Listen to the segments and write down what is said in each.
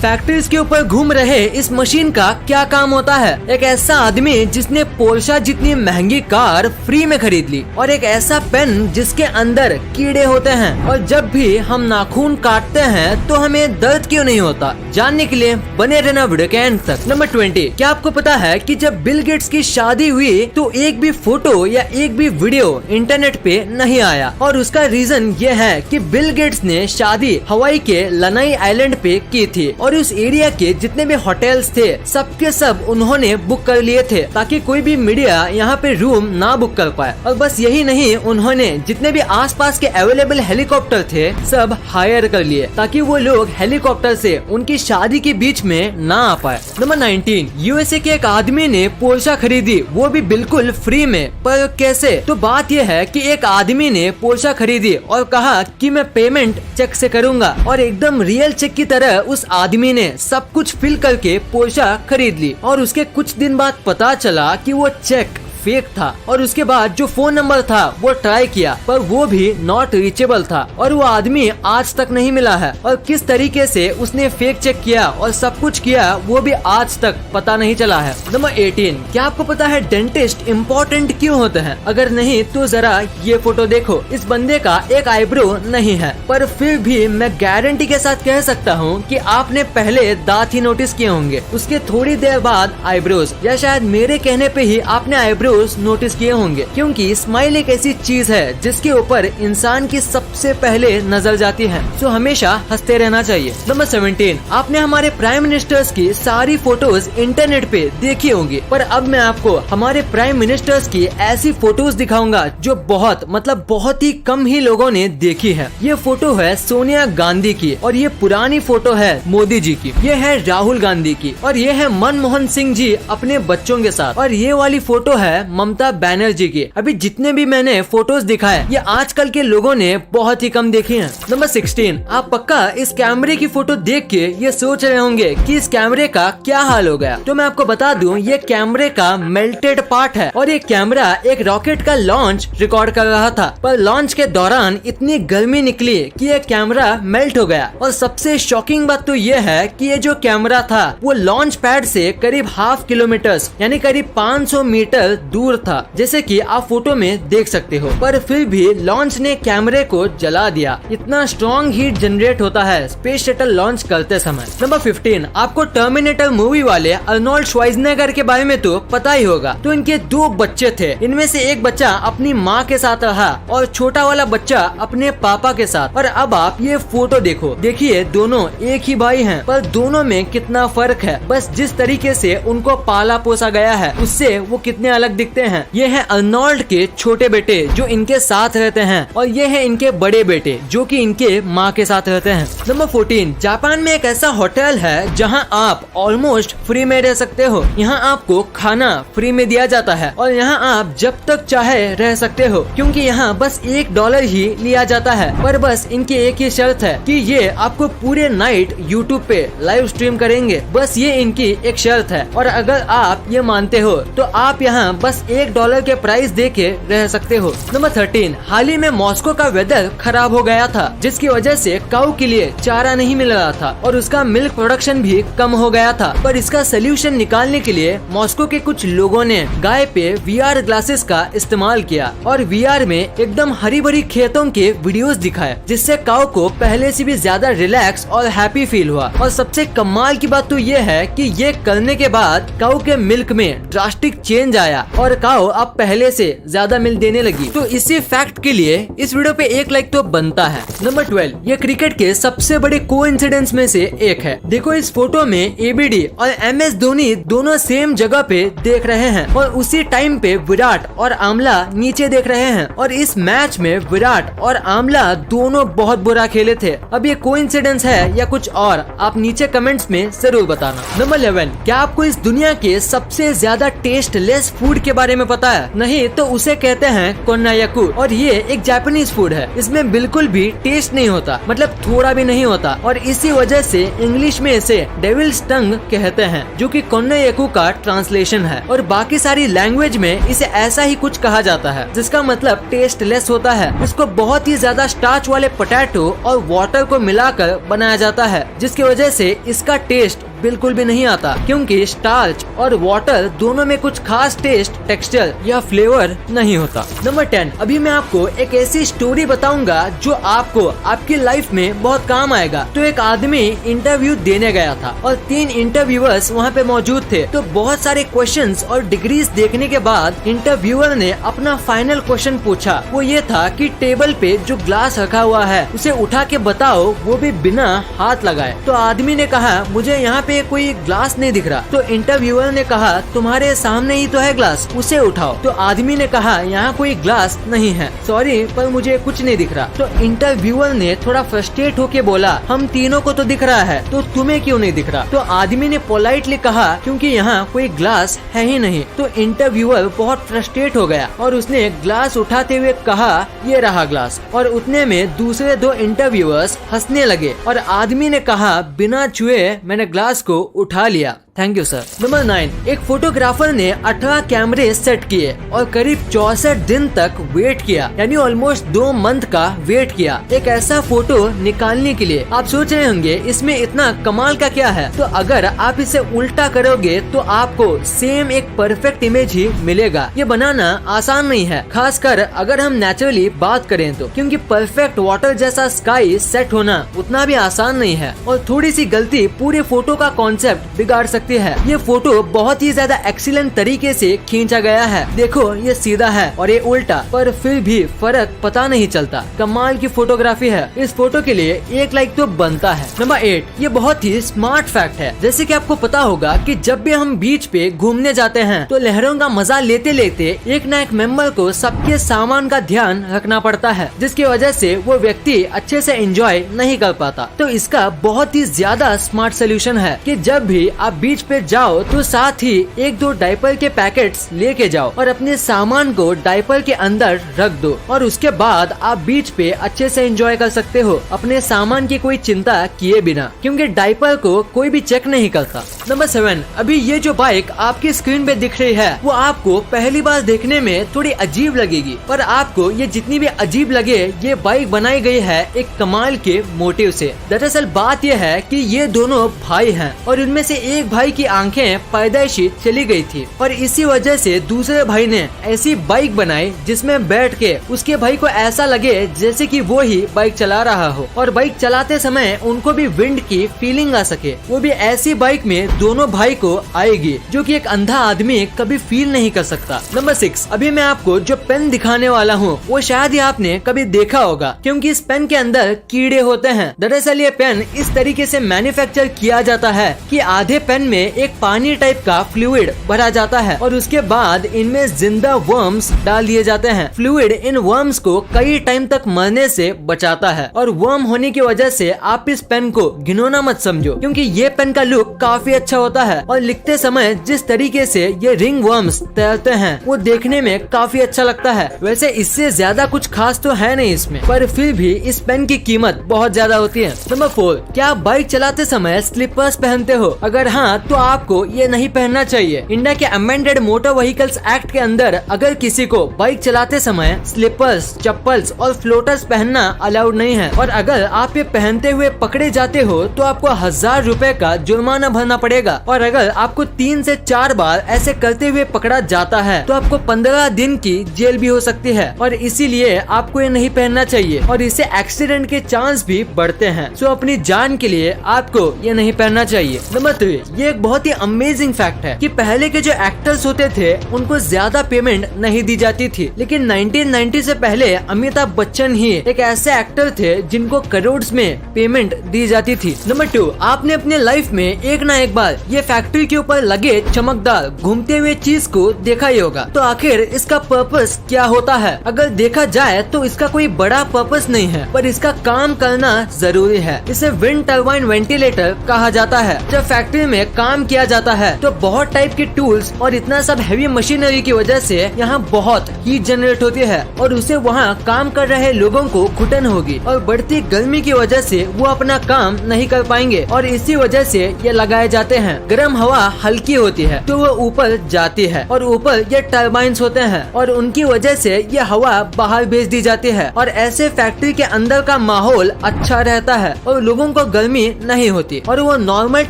Factories के ऊपर घूम रहे इस मशीन का क्या काम होता है? एक ऐसा आदमी जिसने पोर्शा जितनी महंगी कार फ्री में खरीद ली, और एक ऐसा पेन जिसके अंदर कीड़े होते हैं, और जब भी हम नाखून काटते हैं तो हमें दर्द क्यों नहीं होता? जानने के लिए बने रहना वीडियो के एंड तक। नंबर 20, क्या आपको पता है कि जब बिल गेट्स की शादी हुई तो एक भी फोटो या एक भी वीडियो इंटरनेट पे नहीं आया, और उसका रीजन ये है कि बिल गेट्स ने शादी हवाई के लनाई आइलैंड पे की थी, और उस एरिया के जितने भी होटल्स थे सबके सब उन्होंने बुक कर लिए थे ताकि कोई भी मीडिया यहाँ पे रूम ना बुक कर पाए। और बस यही नहीं, उन्होंने जितने भी आसपास के अवेलेबल हेलीकॉप्टर थे सब हायर कर लिए ताकि वो लोग हेलीकॉप्टर से उनकी शादी के बीच में ना आ पाए। नंबर 19, यूएसए के एक आदमी ने पोर्शा खरीदी, वो भी बिल्कुल फ्री में। पर कैसे? तो बात यह है कि एक आदमी ने पोर्शा खरीदी और कहा कि मैं पेमेंट चेक से करूंगा, और एकदम रियल चेक की तरह उस आदमी ने सब कुछ फिल करके पोर्शा खरीद ली। और उसके कुछ दिन बाद पता चला कि वो चेक फेक था, और उसके बाद जो फोन नंबर था वो ट्राई किया पर वो भी नॉट रीचेबल था, और वो आदमी आज तक नहीं मिला है। और किस तरीके से उसने फेक चेक किया और सब कुछ किया वो भी आज तक पता नहीं चला है। नंबर 18, क्या आपको पता है डेंटिस्ट इम्पोर्टेंट क्यों होते हैं? अगर नहीं तो जरा ये फोटो देखो। इस बंदे का एक आईब्रो नहीं है, पर फिर भी मैं गारंटी के साथ कह सकता हूँ कि आपने पहले दांत ही नोटिस किए होंगे, उसके थोड़ी देर बाद आईब्रोज, या शायद मेरे कहने पे ही आपने आईब्रो नोटिस किए होंगे, क्योंकि स्माइल एक ऐसी चीज है जिसके ऊपर इंसान की सबसे पहले नजर जाती है, तो हमेशा हंसते रहना चाहिए। नंबर 17, आपने हमारे प्राइम मिनिस्टर्स की सारी फोटोज इंटरनेट पे देखी होंगी, पर अब मैं आपको हमारे प्राइम मिनिस्टर्स की ऐसी फोटोज दिखाऊंगा जो बहुत ही कम ही लोगों ने देखी है। ये फोटो है सोनिया गांधी की, और ये पुरानी फोटो है मोदी जी की, ये है राहुल गांधी की, और ये है मनमोहन सिंह जी अपने बच्चों के साथ, और ये वाली फोटो है ममता बनर्जी की। अभी जितने भी मैंने फोटोज दिखाए ये आजकल के लोगों ने बहुत ही कम देखी हैं। नंबर 16, आप पक्का इस कैमरे की फोटो देख के ये सोच रहे होंगे कि इस कैमरे का क्या हाल हो गया। तो मैं आपको बता दूं, ये कैमरे का मेल्टेड पार्ट है, और ये कैमरा एक रॉकेट का लॉन्च रिकॉर्ड कर रहा था, पर लॉन्च के दौरान इतनी गर्मी निकली कि ये कैमरा मेल्ट हो गया। और सबसे शॉकिंग बात तो ये है कि ये जो कैमरा था वो लॉन्च पैड से करीब ½ किलोमीटर यानी करीब 500 मीटर दूर था, जैसे कि आप फोटो में देख सकते हो, पर फिर भी लॉन्च ने कैमरे को जला दिया। इतना स्ट्रॉन्ग हीट जनरेट होता है स्पेस शटल लॉन्च करते समय। नंबर 15, आपको टर्मिनेटर मूवी वाले अर्नोल्ड श्वार्ज़नेगर के बारे में तो पता ही होगा। तो इनके 2 बच्चे थे, इनमें से एक बच्चा अपनी माँ के साथ रहा और छोटा वाला बच्चा अपने पापा के साथ। और अब आप ये फोटो देखो, देखिए दोनों एक ही भाई हैं, पर दोनों में कितना फर्क है। बस जिस तरीके से उनको पाला पोसा गया है उससे वो कितने अलग दिखते हैं। ये है अर्नोल्ड के छोटे बेटे जो इनके साथ रहते हैं, और ये है इनके बड़े बेटे जो कि इनके माँ के साथ रहते हैं। नंबर 14, जापान में एक ऐसा होटल है जहां आप ऑलमोस्ट फ्री में रह सकते हो। यहाँ आपको खाना फ्री में दिया जाता है, और यहाँ आप जब तक चाहे रह सकते हो, क्योंकि यहाँ बस $1 ही लिया जाता है। पर बस इनकी एक ही शर्त है कि ये आपको पूरे नाइट यूट्यूब पे लाइव स्ट्रीम करेंगे, बस ये इनकी एक शर्त है। और अगर आप ये मानते हो तो आप यहाँ बस $1 के प्राइस दे के रह सकते हो। नंबर 13, हाल ही में मॉस्को का वेदर खराब हो गया था, जिसकी वजह से काऊ के लिए चारा नहीं मिल रहा था, और उसका मिल्क प्रोडक्शन भी कम हो गया था। पर इसका सोल्यूशन निकालने के लिए मॉस्को के कुछ लोगों ने गाय पे VR ग्लासेस का इस्तेमाल किया, और VR में एकदम हरी भरी खेतों के वीडियोस दिखाए, जिससे काऊ को पहले से भी ज्यादा रिलैक्स और हैप्पी फील हुआ। और सबसे कमाल की बात तो ये है कि ये करने के बाद काऊ के मिल्क में ड्रास्टिक चेंज आया, और काऊ अब पहले से ज्यादा मिल्क देने लगी। तो इसी फैक्ट के लिए इस वीडियो पे 1 लाइक तो बनता है। नंबर 12, ये क्रिकेट के सबसे बड़े कोइंसिडेंस में से एक है। देखो इस फोटो में ABD और MS धोनी दोनों सेम जगह पे देख रहे हैं, और उसी टाइम पे विराट और आमला नीचे देख रहे हैं। और इस मैच में विराट और आमला दोनों बहुत बुरा खेले थे। अब ये कोइंसिडेंस है या कुछ और, आप नीचे कमेंट्स में जरूर बताना। नंबर 11, क्या आपको इस दुनिया के सबसे ज्यादा टेस्टलेस फूड के बारे में पता है? नहीं तो उसे कहते हैं कोन्नायाकू और ये एक जापानीज फूड है। इसमें बिल्कुल भी टेस्ट नहीं होता, मतलब थोड़ा भी नहीं होता, और इसी वजह से इंग्लिश में इसे डेविल्स टंग कहते हैं, जो कि कोन्नायाकू का ट्रांसलेशन है। और बाकी सारी लैंग्वेज में इसे ऐसा ही कुछ कहा जाता है, जिसका मतलब टेस्टलेस होता है। इसको बहुत ही ज्यादा स्टार्च वाले पोटैटो और वाटर को मिलाकर बनाया जाता है, जिसकी वजह से इसका टेस्ट बिल्कुल भी नहीं आता, क्योंकि स्टार्च और वाटर दोनों में कुछ खास टेस्ट, टेक्सचर या फ्लेवर नहीं होता। नंबर 10, अभी मैं आपको एक ऐसी स्टोरी बताऊंगा जो आपको आपकी लाइफ में बहुत काम आएगा। तो एक आदमी इंटरव्यू देने गया था और 3 इंटरव्यूअर्स वहाँ पे मौजूद थे। तो बहुत सारे क्वेश्चंस और डिग्रीज देखने के बाद इंटरव्यूअर ने अपना फाइनल क्वेश्चन पूछा। वो ये था कि टेबल पे जो ग्लास रखा हुआ है उसे उठा के बताओ, वो भी बिना हाथ लगाए। तो आदमी ने कहा मुझे यहाँ पे कोई ग्लास नहीं दिख रहा। तो इंटरव्यूअर ने कहा तुम्हारे सामने ही तो है ग्लास, उसे उठाओ। तो आदमी ने कहा यहाँ कोई ग्लास नहीं है, सॉरी पर मुझे कुछ नहीं दिख रहा। तो इंटरव्यूअर ने थोड़ा फ्रस्ट्रेट होके बोला हम तीनों को तो दिख रहा है, तो तुम्हें क्यों नहीं दिख रहा? तो आदमी ने पोलाइटली कहा क्योंकि यहाँ कोई ग्लास है ही नहीं। तो इंटरव्यूअर बहुत फ्रस्ट्रेट हो गया और उसने ग्लास उठाते हुए कहा ये रहा ग्लास। और उतने में दूसरे 2 इंटरव्यूअर्स हंसने लगे और आदमी ने कहा बिना छुए मैंने ग्लास को उठा लिया। Thank you sir. नंबर 9, एक फोटोग्राफर ने 18 कैमरे सेट किए और करीब 64 दिन तक वेट किया, यानी ऑलमोस्ट 2 मंथ का वेट किया एक ऐसा फोटो निकालने के लिए। आप सोच रहे होंगे इसमें इतना कमाल का क्या है? तो अगर आप इसे उल्टा करोगे तो आपको सेम एक परफेक्ट इमेज ही मिलेगा। ये बनाना आसान नहीं है, खासकर अगर हम नेचुरली बात करें तो, क्योंकि परफेक्ट वाटर जैसा स्काई सेट होना उतना भी आसान नहीं है और थोड़ी सी गलती पूरे फोटो का कॉन्सेप्ट बिगाड़ सकती है। ये फोटो बहुत ही ज्यादा एक्सीलेंट तरीके से खींचा गया है। देखो ये सीधा है और ये उल्टा, पर फिर भी फर्क पता नहीं चलता। कमाल की फोटोग्राफी है। इस फोटो के लिए 1 लाइक तो बनता है। नंबर 8, ये बहुत ही स्मार्ट फैक्ट है। जैसे कि आपको पता होगा कि जब भी हम बीच पे घूमने जाते हैं तो लहरों का मजा लेते लेते एक न एक मेंबर को सबके सामान का ध्यान रखना पड़ता है, जिसकी वजह से वो व्यक्ति अच्छे से एंजॉय नहीं कर पाता। तो इसका बहुत ही ज्यादा स्मार्ट सोल्यूशन है कि जब भी आप बीच पे जाओ तो साथ ही 1-2 डायपर के पैकेट्स लेके जाओ और अपने सामान को डायपर के अंदर रख दो और उसके बाद आप बीच पे अच्छे से एंजॉय कर सकते हो अपने सामान की कोई चिंता किए बिना, क्योंकि डायपर को कोई भी चेक नहीं करता। नंबर 7, अभी ये जो बाइक आपकी स्क्रीन पे दिख रही है वो आपको पहली बार देखने में थोड़ी अजीब लगेगी, पर आपको ये जितनी भी अजीब लगे ये बाइक बनाई गई है एक कमाल के मोटिव से। दरअसल बात यह है कि ये दोनों भाई हैं और इनमें से एक भाई की आंखें पैदाइशी चली गई थी और इसी वजह से दूसरे भाई ने ऐसी बाइक बनाई जिसमें बैठ के उसके भाई को ऐसा लगे जैसे कि वो ही बाइक चला रहा हो और बाइक चलाते समय उनको भी विंड की फीलिंग आ सके। वो भी ऐसी बाइक में दोनों भाई को आएगी जो कि एक अंधा आदमी कभी फील नहीं कर सकता। नंबर 6, अभी मैं आपको जो पेन दिखाने वाला हूँ वो शायद ही आपने कभी देखा होगा, क्योंकि इस पेन के अंदर कीड़े होते हैं। दरअसल ये पेन इस तरीके से मैन्युफैक्चर किया जाता है कि आधे पेन में एक पानी टाइप का फ्लूइड भरा जाता है और उसके बाद इनमें जिंदा वर्म्स डाल दिए जाते हैं। फ्लूइड इन वर्म्स को कई टाइम तक मरने से बचाता है और वर्म होने की वजह से आप इस पेन को घिनौना मत समझो, क्योंकि ये पेन का लुक काफी अच्छा होता है और लिखते समय जिस तरीके से ये रिंग वर्म्स तैरते हैं वो देखने में काफी अच्छा लगता है। वैसे इससे ज्यादा कुछ खास तो है नहीं इसमें, पर फिर भी इस पेन की कीमत बहुत ज्यादा होती है। नंबर 4, क्या आप बाइक चलाते समय स्लीपर्स पहनते हो? अगर हाँ तो आपको ये नहीं पहनना चाहिए। इंडिया के अमेंडेड मोटर व्हीकल्स एक्ट के अंदर अगर किसी को बाइक चलाते समय स्लीपर्स, चप्पल्स और फ्लोटर्स पहनना अलाउड नहीं है और अगर आप ये पहनते हुए पकड़े जाते हो तो आपको 1000 रुपए का जुर्माना भरना पड़ेगा और अगर आपको 3 से 4 बार ऐसे करते हुए पकड़ा जाता है तो आपको 15 दिन की जेल भी हो सकती है और इसीलिए आपको ये नहीं पहनना चाहिए और इससे एक्सीडेंट के चांस भी बढ़ते हैं। सो अपनी जान के लिए आपको ये नहीं पहनना चाहिए। नंबर 3, ये एक बहुत ही अमेजिंग फैक्ट है कि पहले के जो एक्टर्स होते थे उनको ज्यादा पेमेंट नहीं दी जाती थी, लेकिन 1990 से पहले अमिताभ बच्चन ही एक ऐसे एक्टर थे जिनको करोड़ में पेमेंट दी जाती थी। नंबर 2, आपने अपने लाइफ में एक ना एक बार ये फैक्ट्री के ऊपर लगे चमकदार घूमते हुए चीज को देखा ही होगा। तो आखिर इसका पर्पस क्या होता है? अगर देखा जाए तो इसका कोई बड़ा पर्पस नहीं है, पर इसका काम करना जरूरी है। इसे विंड टर्बाइन वेंटिलेटर कहा जाता है। जब फैक्ट्री में काम किया जाता है। तो बहुत टाइप के टूल्स और इतना सब हैवी मशीनरी की वजह से यहाँ बहुत हीट जनरेट होती है और उसे वहाँ काम कर रहे लोगों को घुटन होगी और बढ़ती गर्मी की वजह से वो अपना काम नहीं कर पाएंगे और इसी वजह से ये लगाए जाते हैं। गर्म हवा हल्की होती है तो वो ऊपर जाती है और ऊपर ये टर्बाइंस होते हैं और उनकी वजह से ये हवा बाहर भेज दी जाती है और ऐसे फैक्ट्री के अंदर का माहौल अच्छा रहता है और लोगों को गर्मी नहीं होती और वो नॉर्मल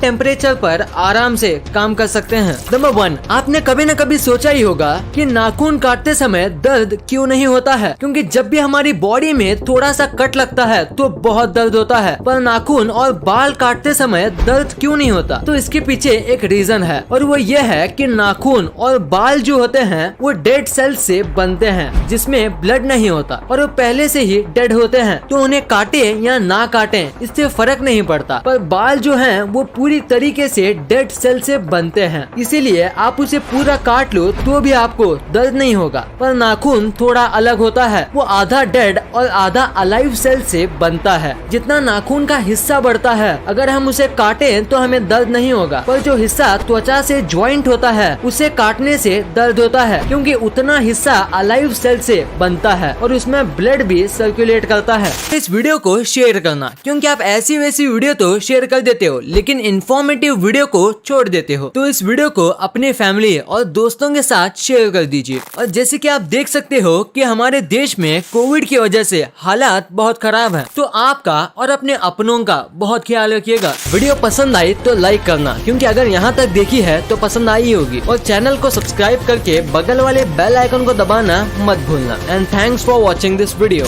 टेम्परेचर पर आराम से काम कर सकते हैं। नंबर 1, आपने कभी न कभी सोचा ही होगा कि नाखून काटते समय दर्द क्यों नहीं होता है, क्योंकि जब भी हमारी बॉडी में थोड़ा सा कट लगता है तो बहुत दर्द होता है, पर नाखून और बाल काटते समय दर्द क्यों नहीं होता? तो इसके पीछे एक रीजन है और वो ये है कि नाखून और बाल जो होते हैं वो डेड सेल्स से बनते हैं जिसमें ब्लड नहीं होता और वो पहले से ही डेड होते हैं, तो उन्हें काटे या ना काटे इससे फर्क नहीं पड़ता। पर बाल जो हैं वो पूरी तरीके से डेड सेल से बनते हैं, इसीलिए आप उसे पूरा काट लो तो भी आपको दर्द नहीं होगा। पर नाखून थोड़ा अलग होता है, वो आधा डेड और आधा अलाइव सेल से बनता है। जितना नाखून का हिस्सा बढ़ता है अगर हम उसे काटे तो हमें दर्द नहीं होगा, पर जो हिस्सा त्वचा से ज्वाइंट होता है उसे काटने से दर्द होता है, क्योंकि उतना हिस्सा अलाइव सेल से बनता है और उसमें ब्लड भी सर्कुलेट करता है। इस वीडियो को शेयर करना, क्योंकि आप ऐसी वैसी वीडियो तो शेयर कर देते हो लेकिन इन्फॉर्मेटिव वीडियो को छोड़ देते हो। तो इस वीडियो को अपने फैमिली और दोस्तों के साथ शेयर कर दीजिए। और जैसे कि आप देख सकते हो कि हमारे देश में कोविड की वजह से हालात बहुत खराब है, तो आपका और अपने अपनों का बहुत ख्याल रखिएगा। वीडियो पसंद आई तो लाइक करना, क्योंकि अगर यहाँ तक देखी है तो पसंद आई होगी, और चैनल को सब्सक्राइब करके बगल वाले बेल आइकन को दबाना मत भूलना। And thanks for watching this video.